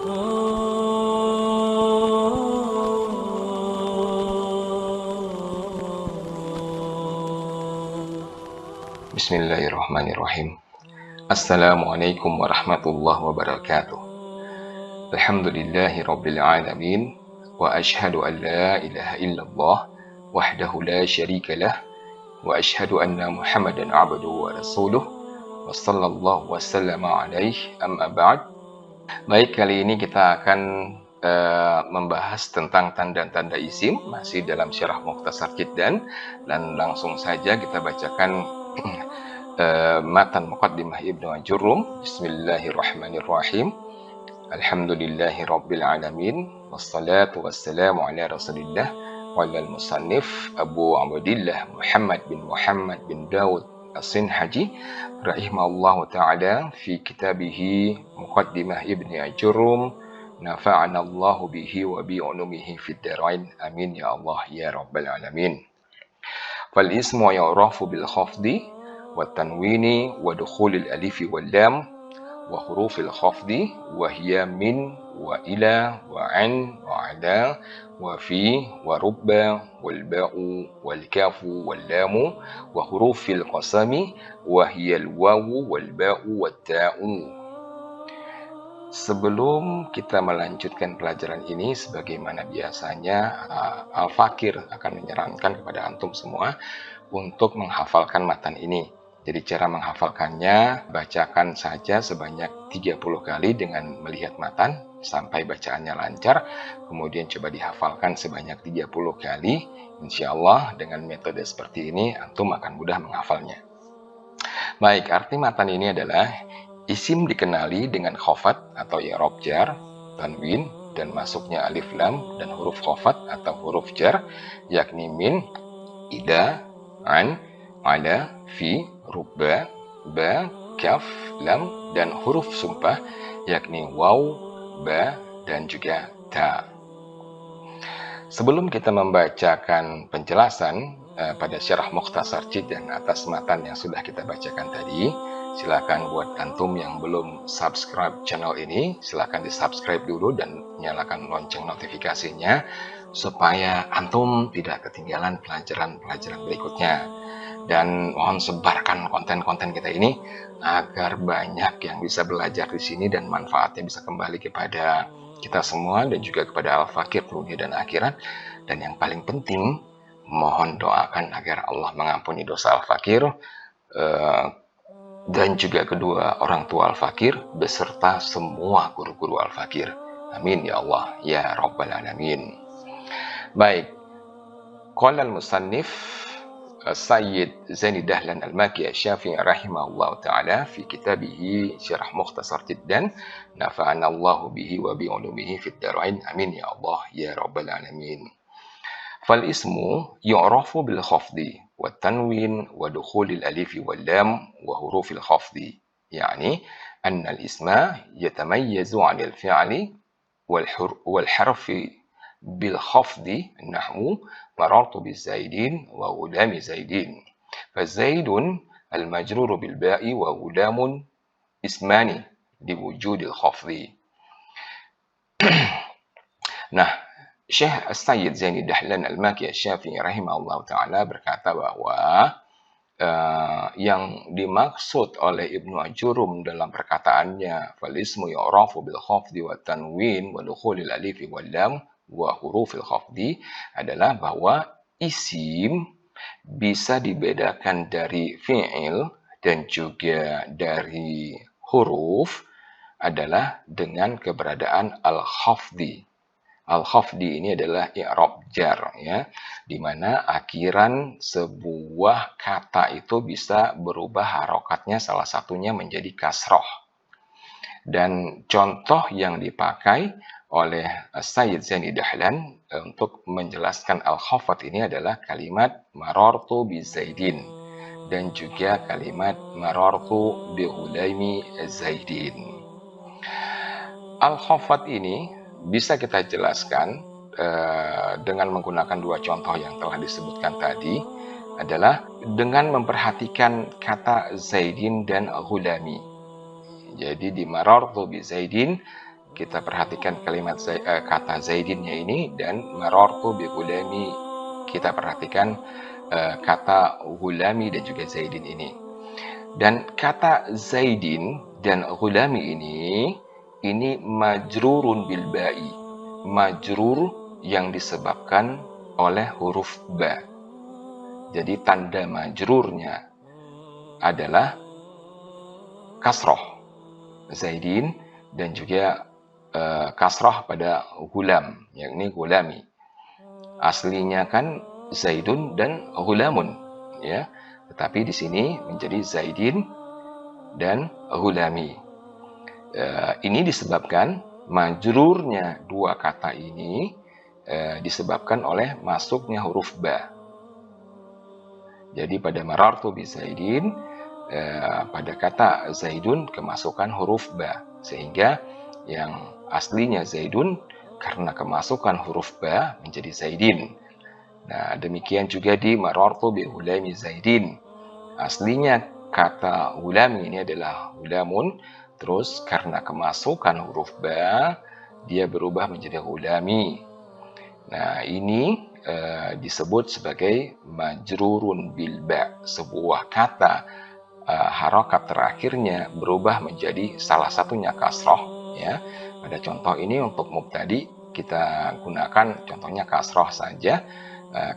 Bismillahirrahmanirrahim. Assalamualaikum warahmatullahi wabarakatuh. Alhamdulillahi rabbil alamin. Wa ashhadu an la ilaha illallah wahdahu la syarika lah. Wa ashhadu anna Muhammadan abduhu wa rasuluh. Wa sallallahu wa sallama alaihi amma ba'd. Baik, kali ini kita akan membahas tentang tanda-tanda isim, masih dalam syarah Mukhtasar Jiddan, dan langsung saja kita bacakan matan muqaddimah Ibnu Ajurrum. Bismillahirrahmanirrahim. Alhamdulillahi rabbil alamin. Wassalatu wassalamu ala rasulillah wa ala al-musannif Abu Abdillah Muhammad bin Dawud As-Sinhaji rahimahullahu ta'ala fi kitabih Muqaddimah Ibnu Ajurrum. Nafa'ana Allahu bihi wa bi ulumihi fid darain. Amin ya Allah ya rabbal alamin. Fal ismu yu'rafu bil khafdi والتنوين ودخول الألف واللام وحروف الخفض وهي من وإلى وعن وعلى وفي ورب والباء والكاف واللام وحروف القسم وهي الواو والباء والتاء. Sebelum kita melanjutkan pelajaran ini, sebagaimana biasanya Al-Fakir akan menyarankan kepada antum semua untuk menghafalkan matan ini. Jadi cara menghafalkannya, bacakan saja sebanyak 30 kali dengan melihat matan sampai bacaannya lancar. Kemudian coba dihafalkan sebanyak 30 kali. Insya Allah dengan metode seperti ini antum akan mudah menghafalnya. Baik, arti matan ini adalah isim dikenali dengan khafat atau i'rab jar, tanwin, dan masuknya alif lam dan huruf khafat atau huruf jar, yakni min, ida, an, ala, fi, rubba, ba, kaf, lam, dan huruf sumpah yakni waw, ba, dan juga ta. Sebelum kita membacakan penjelasan pada syarah Mukhtasar Jiddan atas matan yang sudah kita bacakan tadi, silakan buat antum yang belum subscribe channel ini, silakan di subscribe dulu dan nyalakan lonceng notifikasinya supaya antum tidak ketinggalan pelajaran-pelajaran berikutnya. Dan mohon sebarkan konten-konten kita ini agar banyak yang bisa belajar di sini dan manfaatnya bisa kembali kepada kita semua dan juga kepada Al-Fakir dunia dan akhirat. Dan yang paling penting, mohon doakan agar Allah mengampuni dosa Al-Fakir dan juga kedua orang tua Al-Fakir beserta semua guru-guru Al-Fakir. Amin ya Allah ya rabbal alamin. Baik, qala al-musannif Sayyid Zaini Dahlan Al-Maki Asy-Syafi'i rahimahullah ta'ala fi kitabih Syarah Mukhtasar Jiddan. Nafa'ana Allahu bihi wa bi ulumihi fid darain. Amin ya Allah ya rabbal alamin. Fal ismu yu'rafu bil khafdi wat tanwin wa dukhulil alif wal lam wa hurufil khafdi. Yani anna al isma yatamayyazu 'anil fi'li wal harfi bil khafdi nahwu marartu biz zaidin wa gulami zaidin. Fa zaidun al majrur bil ba'i wa gulamun ismani li wujudil khafdi. Nah, Syekh As-Sayyid Zaini Dahlan Al-Maki Asy-Syafi'i rahimahullah ta'ala berkata bahwa yang dimaksud oleh Ibnu Ajurrum dalam perkataannya fal ismu yu'rafu bil khafdi wa tanwin wa dukhulil alif wal lam wa hurufil khafdi adalah bahwa isim bisa dibedakan dari fi'il dan juga dari huruf adalah dengan keberadaan al-khafdi. Al-khafdi ini adalah i'rab jar, ya, di mana akhiran sebuah kata itu bisa berubah harokatnya salah satunya menjadi kasroh. Dan contoh yang dipakai oleh Sayyid Zaini Dahlan untuk menjelaskan al-khafat ini adalah kalimat marartu bi zaidin dan juga kalimat marartu bi ulaimi zaidin. Al-khafat ini bisa kita jelaskan dengan menggunakan dua contoh yang telah disebutkan tadi, adalah dengan memperhatikan kata zaidin dan ghulami. Jadi di marartu bi zaidin kita perhatikan kalimat kata Zaidinnya ini, dan marartu bi gulami, kita perhatikan kata gulami dan juga Zaidin ini. Dan kata Zaidin dan gulami ini majrurun bil ba'i, majrur yang disebabkan oleh huruf ba. Jadi tanda majrurnya adalah kasroh Zaidin dan juga kasroh pada gulam, yakni gulami. Aslinya kan Zaidun dan gulamun, ya. Tetapi di sini menjadi Zaidin dan gulami. Ini disebabkan majrurnya dua kata ini disebabkan oleh masuknya huruf ba. Jadi pada marartu bi Zaidin, pada kata Zaidun kemasukan huruf ba, sehingga yang aslinya Zaidun karena kemasukan huruf ba menjadi Zaidin. Nah, demikian juga di marartu bi gulami Zaidin. Aslinya kata gulami ini adalah gulamun, terus karena kemasukan huruf ba dia berubah menjadi gulami. Nah, ini disebut sebagai majrurun bil ba. Sebuah kata harokat terakhirnya berubah menjadi salah satunya kasroh, ya. Pada contoh ini untuk mubtadi kita gunakan contohnya kasroh saja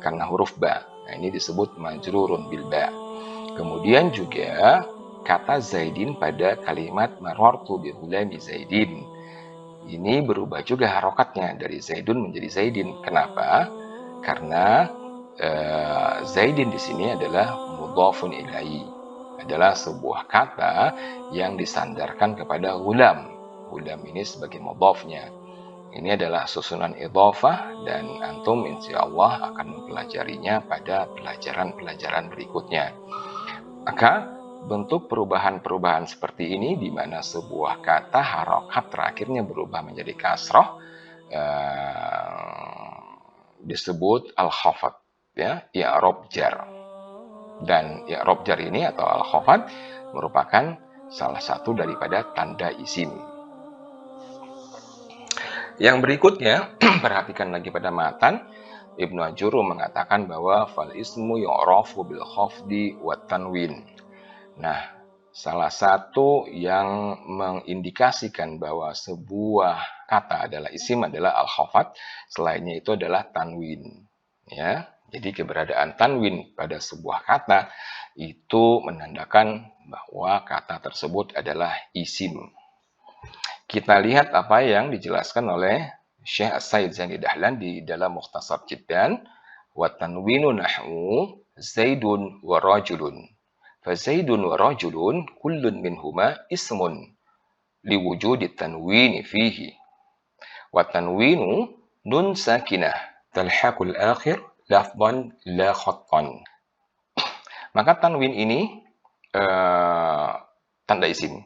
karena huruf ba. Nah, ini disebut majrurun bil ba. Kemudian juga kata Zaidin pada kalimat marartu bi gulami Zaidin, ini berubah juga harokatnya dari Zaidun menjadi Zaidin. Kenapa? Karena Zaidin di sini adalah mudhafun ilaihi, adalah sebuah kata yang disandarkan kepada gulam. Gulam ini sebagai mudhafnya. Ini adalah susunan idhafah dan antum insyaallah akan mempelajarinya pada pelajaran-pelajaran berikutnya. Maka bentuk perubahan-perubahan seperti ini di mana sebuah kata harokat terakhirnya berubah menjadi kasroh disebut al-khafad, ya, i'rab jar. Dan i'rab jar ini atau al-khafad merupakan salah satu daripada tanda isim. Yang berikutnya, perhatikan lagi pada matan. Ibnu Ajurum mengatakan bahwa fal ismu yu'rafu bil khafdi wat tanwin. Nah, salah satu yang mengindikasikan bahwa sebuah kata adalah isim adalah al-khafad, selainnya itu adalah tanwin, ya. Jadi keberadaan tanwin pada sebuah kata itu menandakan bahwa kata tersebut adalah isim. Kita lihat apa yang dijelaskan oleh Syekh As-Said Zaini Dahlan di dalam Mukhtasar Jiddan. Wa tanwinu nahwu Zaidun wa rajulun. Fa Zaidun wa rajulun kullun minhuma ismun liwujudi tanwini fihi. Wa tanwinu nun sakinah talhaqul akhir lafdan la khattan. Maka tanwin ini tanda isim,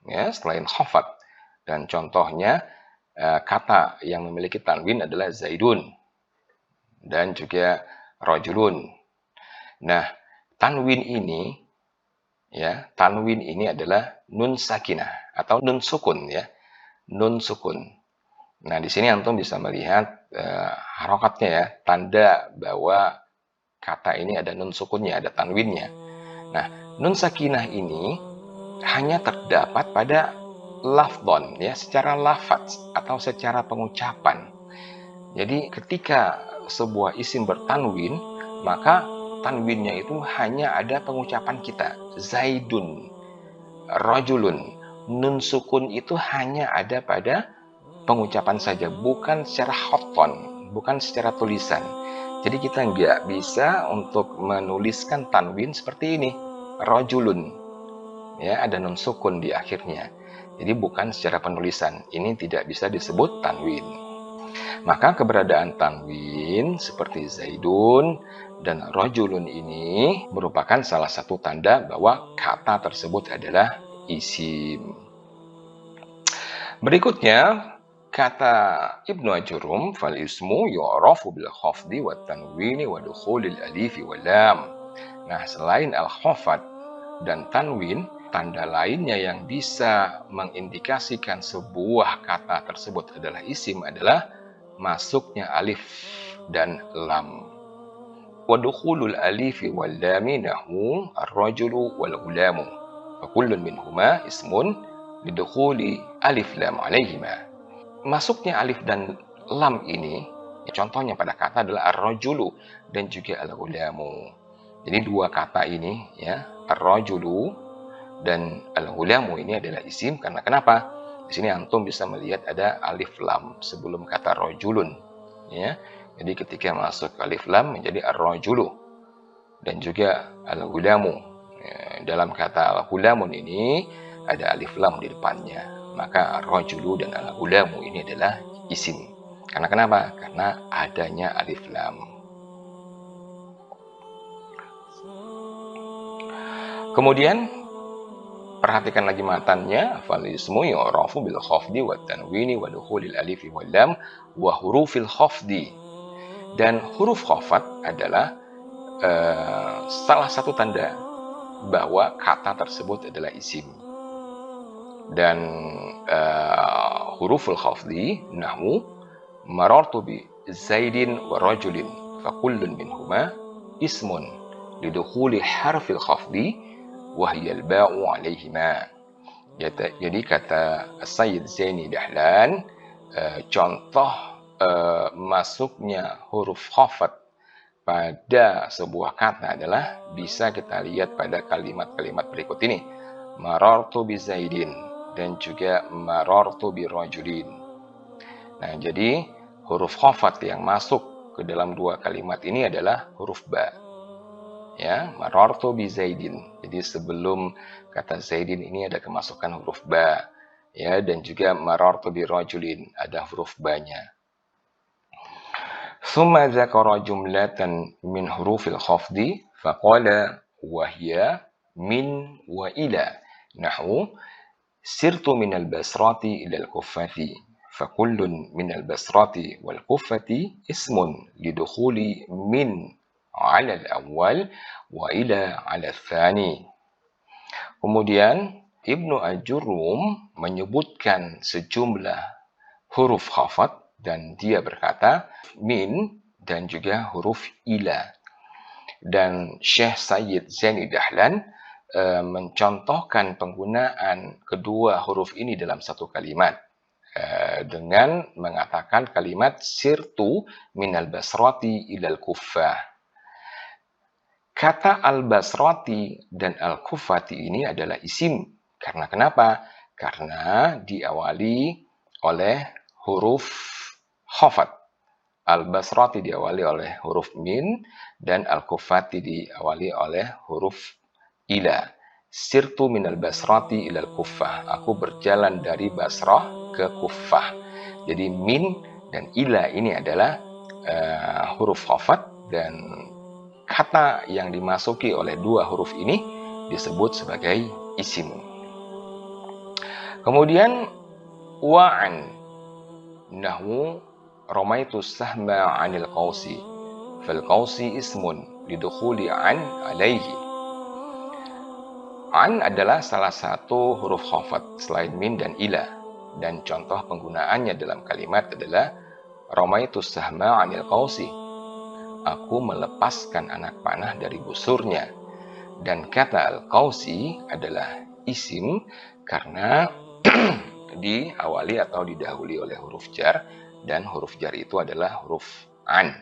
ya, selain khafad. Dan contohnya kata yang memiliki tanwin adalah Zaidun dan juga rajulun. Nah, tanwin ini, ya, tanwin ini adalah nun sakinah atau nun sukun, ya, nun sukun. Nah, di sini antum bisa melihat harokatnya, ya, tanda bahwa kata ini ada nun sukunnya, ada tanwinnya. Nah, nun sakinah ini hanya terdapat pada lafdon, ya, secara lafaz atau secara pengucapan. Jadi ketika sebuah isim bertanwin, maka tanwinnya itu hanya ada pengucapan kita, Zaidun, rajulun. Nun sukun itu hanya ada pada pengucapan saja, bukan secara khatton, bukan secara tulisan. Jadi kita nggak bisa untuk menuliskan tanwin seperti ini, rajulun, ya, ada nun sukun di akhirnya. Jadi bukan secara penulisan, ini tidak bisa disebut tanwin. Maka keberadaan tanwin seperti Zaidun dan rajulun ini merupakan salah satu tanda bahwa kata tersebut adalah isim. Berikutnya, kata Ibnu Ajurum, fal ismu yu'rafu bil khafdi wat tanwini wa dukhulil alifi wal lam. Nah, selain al-khafad dan tanwin, tanda lainnya yang bisa mengindikasikan sebuah kata tersebut adalah isim adalah masuknya alif dan lam. Wa dukhulul alifi wal lami nahu ar-rajulu wal ghulamu. Fa kullun minhuma ismun lidukhuli alif lam alaihima. Masuknya alif dan lam ini, ya contohnya pada kata adalah ar-rajulu dan juga al-ghulamu. Jadi dua kata ini, ya, ar-rajulu dan al-ghulamu ini adalah isim karena kenapa? Di sini antum bisa melihat ada alif lam sebelum kata rajulun, ya. Jadi ketika masuk alif lam menjadi ar-rajulu dan juga al-ghulamu. Ya, dalam kata al-ghulamun ini ada alif lam di depannya. Maka ar-rajulu dan al-ghulamu ini adalah isim. Karena kenapa? Karena adanya alif lam. Kemudian perhatikan lagi matannya, fal ismu yu'rafu bil khafdi wat tanwini wa dukhulil alif wal lam wa hurufil khafdi. Dan huruf khafat adalah salah satu tanda bahwa kata tersebut adalah isim. Dan huruful khafdi nahwu marartu bi zaidin wa rajulin fa kullun minhuma ismun lidukhuli harfil khafdi wahyal ba'u alaihima. Jadi kata Sayyid Zaini Dahlan, contoh masuknya huruf khafat pada sebuah kata adalah bisa kita lihat pada kalimat-kalimat berikut ini. Marartu bi Zaidin dan juga marartu bi rajulin. Nah, jadi huruf khafat yang masuk ke dalam dua kalimat ini adalah huruf ba. Ya, marartu bi Zaidin. Jadi sebelum kata Zaidin ini ada kemasukan huruf ba. Ya, dan juga marartu bi rajulin ada huruf ba-nya. Tsumma dzakara jumlatan min hurufil khafdi faqala wa hiya min wa ila. Nahwu sirtu minal basrati ilal kuffati. Fakullun minal basrati wal kuffati ismun lidukhuli min ala al-awwal wa ila ala al-thani. Kemudian Ibnu Ajurrum menyebutkan sejumlah huruf khafat dan dia berkata min dan juga huruf ila. Dan Syekh Sayyid Zaini Dahlan mencontohkan penggunaan kedua huruf ini dalam satu kalimat dengan mengatakan kalimat sirtu minal basrati ilal kuffah. Kata al-basrati dan al-kuffati ini adalah isim. Karena kenapa? Karena diawali oleh huruf khafat. Al-basrati diawali oleh huruf min dan al-kuffati diawali oleh huruf ila. Sirtu minal basrati ilal kuffah. Aku berjalan dari Basrah ke Kuffah. Jadi min dan ila ini adalah huruf khafat dan kata yang dimasuki oleh dua huruf ini disebut sebagai isim. Kemudian wa'an nahwu ramaitu sahma 'anil qausi fal qausi ismun lidukhuli an alaihi. An adalah salah satu huruf khafat selain min dan ila dan contoh penggunaannya dalam kalimat adalah ramaitu sahma 'anil qausi. Aku melepaskan anak panah dari busurnya. Dan kata al-qausi adalah isim karena diawali atau didahului oleh huruf jar dan huruf jar itu adalah huruf an.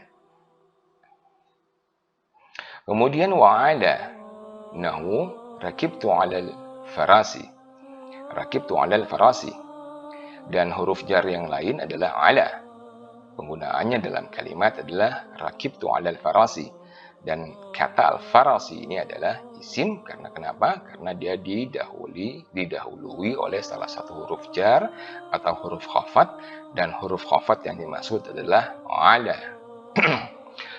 Kemudian wa'ala nahwu rakibtu 'alal farasi. Rakibtu 'alal farasi. Dan huruf jar yang lain adalah ala. Penggunaannya dalam kalimat adalah rakibtu 'alal farasi. Dan kata al-farasi ini adalah isim karena kenapa? Karena dia didahului oleh salah satu huruf jar atau huruf khafat dan huruf khafat yang dimaksud adalah ala.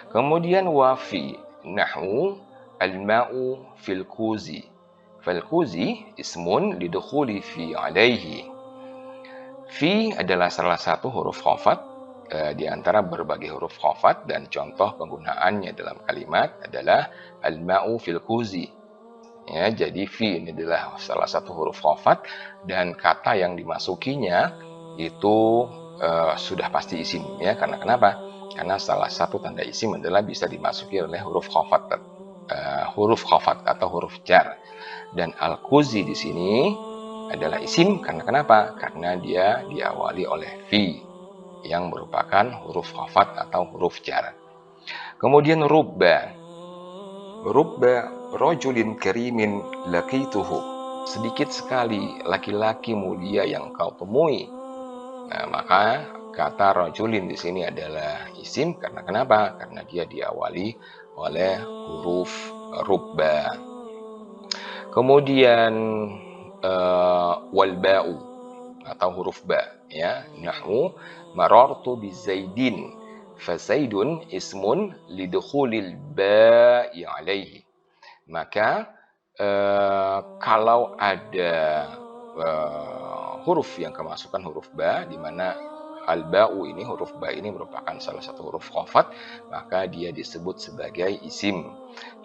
Kemudian wafi nahwu al-ma'u fil kuzi. Fal kuzi ismun lidukhuli fi alaihi. Fi adalah salah satu huruf khafat di antara berbagai huruf khafat dan contoh penggunaannya dalam kalimat adalah al-ma'u fil kuzi. Ya, jadi fi ini adalah salah satu huruf khafat dan kata yang dimasukinya itu sudah pasti isim ya. Karena kenapa? Karena salah satu tanda isim adalah bisa dimasuki oleh huruf khafat atau huruf jar. Dan al-kuzi di sini adalah isim karena kenapa? Karena dia diawali oleh fi yang merupakan huruf khafat atau huruf jar. Kemudian rubba rajulin karimin laqituhu. Sedikit sekali laki-laki mulia yang kau temui. Nah, maka kata rajulin di sini adalah isim karena kenapa? Karena dia diawali oleh huruf rubba. Kemudian wal ba'u atau huruf ba ya. Nahwu marartu bi zaidin fazaidun ismun lidukhulil ba'i alaihi. Maka kalau ada huruf yang kemasukan huruf ba, di mana al-ba'u ini, huruf ba ini merupakan salah satu huruf khafat, maka dia disebut sebagai isim.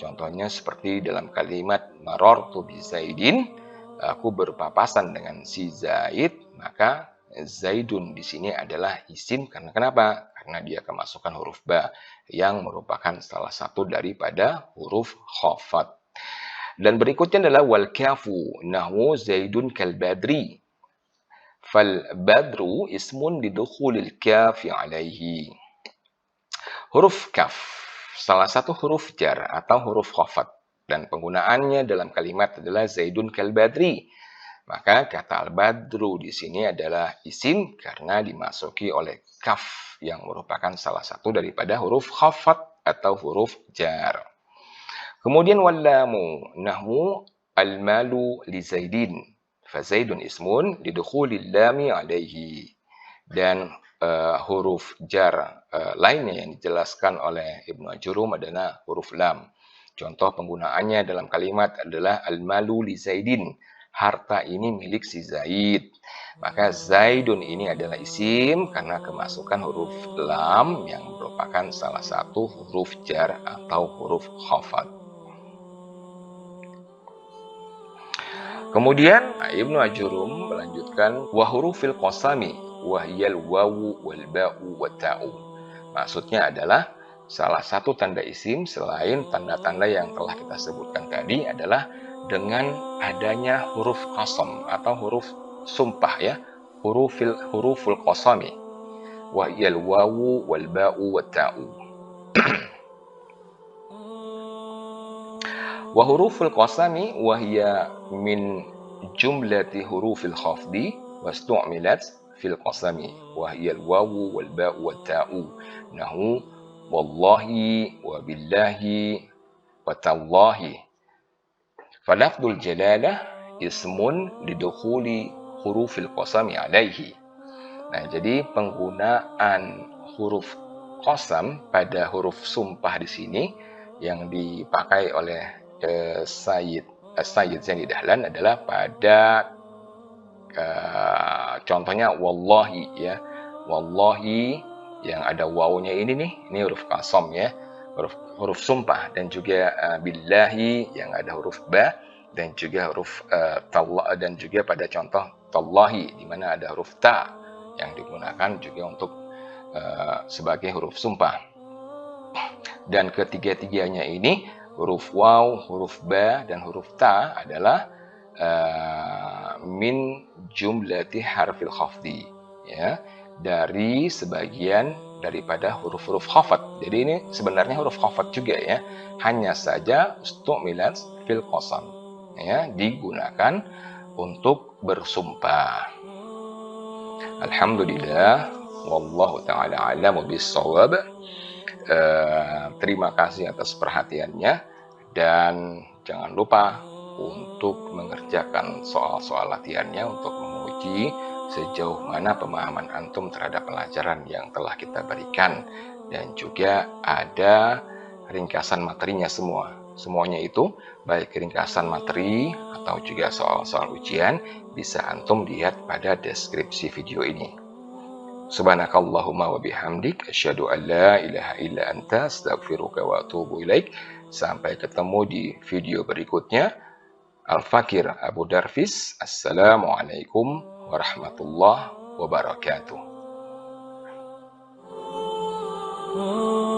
Contohnya seperti dalam kalimat marartu bi zaidin, aku berpapasan dengan si Zaid, maka Zaidun di sini adalah isim karena kenapa? Karena dia kemasukan huruf ba yang merupakan salah satu daripada huruf khafat. Dan berikutnya adalah wal kafu nahwu Zaidun kal badri. Fal badru ismun lidukhulil kafi alaihi. Huruf kaf salah satu huruf jar atau huruf khafat dan penggunaannya dalam kalimat adalah Zaidun kal badri. Maka kata al-badru di sini adalah isim karena dimasuki oleh kaf yang merupakan salah satu daripada huruf khafat atau huruf jar. Kemudian wallamu nahwu al-malu li Zaidin. Fa Zaidun ismun lidukhulil lami alaihi. Dan huruf jar lainnya yang dijelaskan oleh Ibnu Ajurum adalah huruf lam. Contoh penggunaannya dalam kalimat adalah al-malu li Zaidin. Harta ini milik si Zaid. Maka Zaidun ini adalah isim karena kemasukan huruf lam yang merupakan salah satu huruf jar atau huruf khafat. Kemudian Ibnu Ajurum melanjutkan wa hurufil qasami wa hiyal wawu wal ba'u wat ta'u. Maksudnya adalah salah satu tanda isim selain tanda-tanda yang telah kita sebutkan tadi adalah dengan adanya huruf qasam atau huruf sumpah ya, huruful qasami wa hiyal wawu wal ba'u wat ta'u. Wa huruful qasami wa hiya min jumlati hurufil khafdi wastu'milat fil qasami wa hiya al wawu wal ba'u wat ta'u nahu wallahi wa billahi wa tallahi. Falafdul jalalah ismun lidukhuli hurufil qasami alaihi. Nah, jadi penggunaan huruf qasam pada huruf sumpah di sini yang dipakai oleh Sayyid Zaini Dahlan adalah pada contohnya wallahi ya. Wallahi yang ada wawunya ini huruf qasam ya. Huruf sumpah, dan juga billahi yang ada huruf ba dan juga huruf tallah, dan juga pada contoh tallahi di mana ada huruf ta yang digunakan juga untuk sebagai huruf sumpah. Dan ketiga-tiganya ini huruf waw, huruf ba dan huruf ta adalah min jumlati harfil khafdi ya, dari sebagian daripada huruf-huruf khafat. Jadi ini sebenarnya huruf khafat juga ya, hanya saja ustumilat fil qasam ya, digunakan untuk bersumpah. Alhamdulillah, wallahu taala a'lamu bis-shawab. Terima kasih atas perhatiannya dan jangan lupa untuk mengerjakan soal-soal latihannya untuk menguji sejauh mana pemahaman antum terhadap pelajaran yang telah kita berikan, dan juga ada ringkasan materinya semuanya itu baik ringkasan materi atau juga soal-soal ujian bisa antum lihat pada deskripsi video ini. Subhanakallahumma wa bihamdik asyhadu an la ilaha illa anta astaghfiruka wa atubu ilaik. Sampai ketemu di video berikutnya. Al-Fakir Abu Darvis. Assalamualaikum warahmatullahi wabarakatuh. Oh